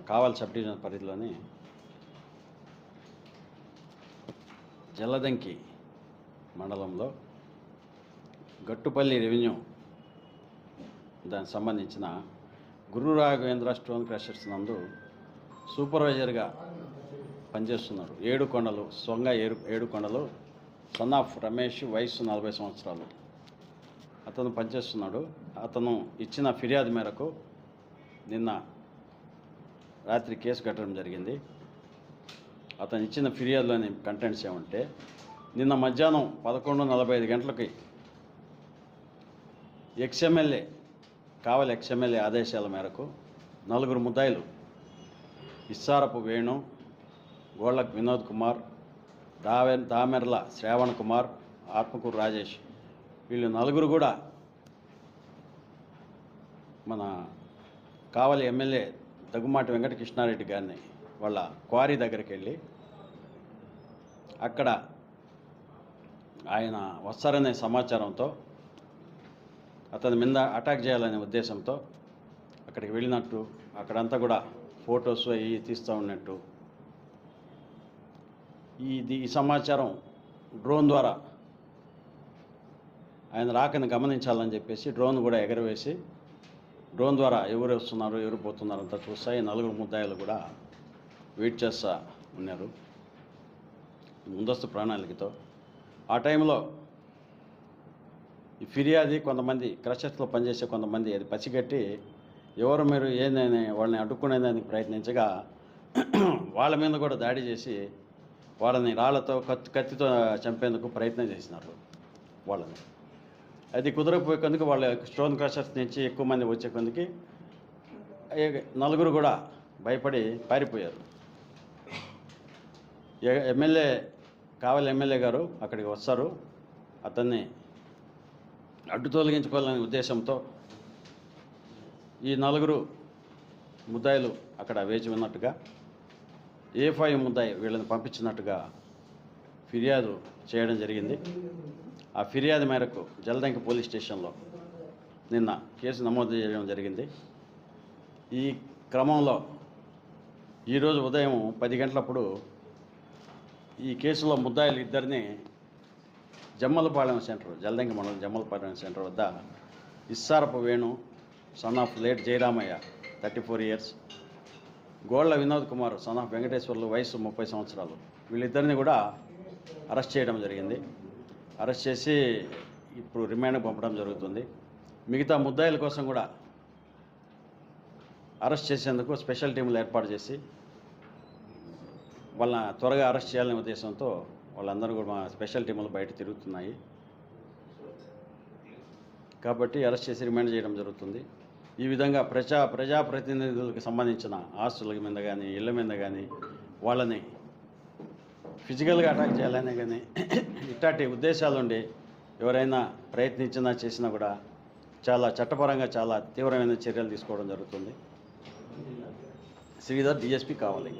కావలి sub division పరిధిలోని జల్లదంకి మండలంలో Gattupalli revenue దానికి సంబంధించిన గురు రాఘవేంద్ర స్టోన్ క్రషర్స్ నందు సూపర్వైజర్గా పనిచేస్తున్నాడు. ఏడుకొండలు సొంగ ఏడుకొండలు సన్ ఆఫ్ రమేష్, వయసు 40 సంవత్సరాలు. అతను పనిచేస్తున్నాడు. అతను ఇచ్చిన ఫిర్యాదు మేరకు నిన్న రాత్రి కేసు కట్టడం జరిగింది. అతను ఇచ్చిన ఫిర్యాదులోని కంటెంట్స్ ఏమంటే, నిన్న మధ్యాహ్నం 11:45 గంటలకి కావలి ఎక్స్ఎమ్మెల్యే ఆదేశాల మేరకు 4 ముద్దాయిలు ఇస్సారపు వేణు, గోళ్ళకు వినోద్ కుమార్, దామెర్ల శ్రావణ్ కుమార్, ఆత్మకూరు రాజేష్, వీళ్ళు 4 కూడా మన కావలి ఎమ్మెల్యే దగ్గుమాటి వెంకటకృష్ణారెడ్డి గారిని వాళ్ళ క్వారీ దగ్గరికి వెళ్ళి అక్కడ ఆయన వస్తారనే సమాచారంతో అతని మీద అటాక్ చేయాలనే ఉద్దేశంతో అక్కడికి వెళ్ళినట్టు, అక్కడంతా కూడా ఫొటోస్ అవి తీస్తూ ఉన్నట్టు, ఈ సమాచారం డ్రోన్ ద్వారా ఆయన రాకని గమనించాలని చెప్పేసి డ్రోన్ కూడా ఎగరవేసి డ్రోన్ ద్వారా ఎవరు వస్తున్నారు ఎవరు పోతున్నారు అంతా చూస్తా ఈ 4 ముద్దాయిలు కూడా వెయిట్ చేస్తూ ఉన్నారు ముందస్తు ప్రణాళికతో. ఆ టైంలో ఈ ఫిర్యాది కొంతమంది క్రషర్స్లో పనిచేసే కొంతమంది అది పసిగట్టి ఎవరు మీరు ఏందని వాళ్ళని అడ్డుకునేదానికి ప్రయత్నించగా వాళ్ళ మీద కూడా దాడి చేసి వాళ్ళని రాళ్లతో కత్తితో చంపేందుకు ప్రయత్నం చేసినారు వాళ్ళని. అది కుదరకపోయే కొందుకు వాళ్ళ స్టోన్ క్రషర్స్ నుంచి ఎక్కువ మంది వచ్చే కొందుకి 4 కూడా భయపడి పారిపోయారు. కావలి ఎమ్మెల్యే గారు అక్కడికి వస్తారు. అతన్ని అడ్డు తొలగించుకోవాలనే ఉద్దేశంతో ఈ 4 ముద్దాయిలు అక్కడ వేచి ఉన్నట్టుగా, A5 ముద్దాయి వీళ్ళని పంపించినట్టుగా ఫిర్యాదు చేయడం జరిగింది. ఆ ఫిర్యాదు మేరకు జలదంకి పోలీస్ స్టేషన్లో నిన్న కేసు నమోదు చేయడం జరిగింది. ఈ క్రమంలో ఈరోజు ఉదయం 10 గంటలప్పుడు ఈ కేసులో ముద్దాయిలు ఇద్దరిని జమ్మలపాలెం సెంటర్, జలదంకి మండలం జమ్మలపాలెం సెంటర్ వద్ద Issarapu Venu son of late Jayaramayya 34 years, Golla Vinod Kumar son of Venkateswarlu వయసు 30 సంవత్సరాలు, వీళ్ళిద్దరిని కూడా అరెస్ట్ చేయడం జరిగింది. అరెస్ట్ చేసి ఇప్పుడు రిమాండ్కి పంపడం జరుగుతుంది. మిగతా ముద్దాయిల కోసం కూడా అరెస్ట్ చేసేందుకు స్పెషల్ టీములు ఏర్పాటు చేసి వాళ్ళని త్వరగా అరెస్ట్ చేయాలనే ఉద్దేశంతో వాళ్ళందరూ కూడా మా స్పెషల్ టీములు బయట తిరుగుతున్నాయి కాబట్టి అరెస్ట్ చేసి రిమాండ్ చేయడం జరుగుతుంది. ఈ విధంగా ప్రజాప్రతినిధులకు సంబంధించిన ఆస్తుల మీద కానీ ఇళ్ల మీద కానీ వాళ్ళని ఫిజికల్గా అటాక్ చేయాలనే కానీ ఇట్లాంటి ఉద్దేశాలుండి ఎవరైనా ప్రయత్నించినా చేసినా కూడా చాలా చట్టపరంగా చాలా తీవ్రమైన చర్యలు తీసుకోవడం జరుగుతుంది. శ్రీధర్, DSP కావాలి.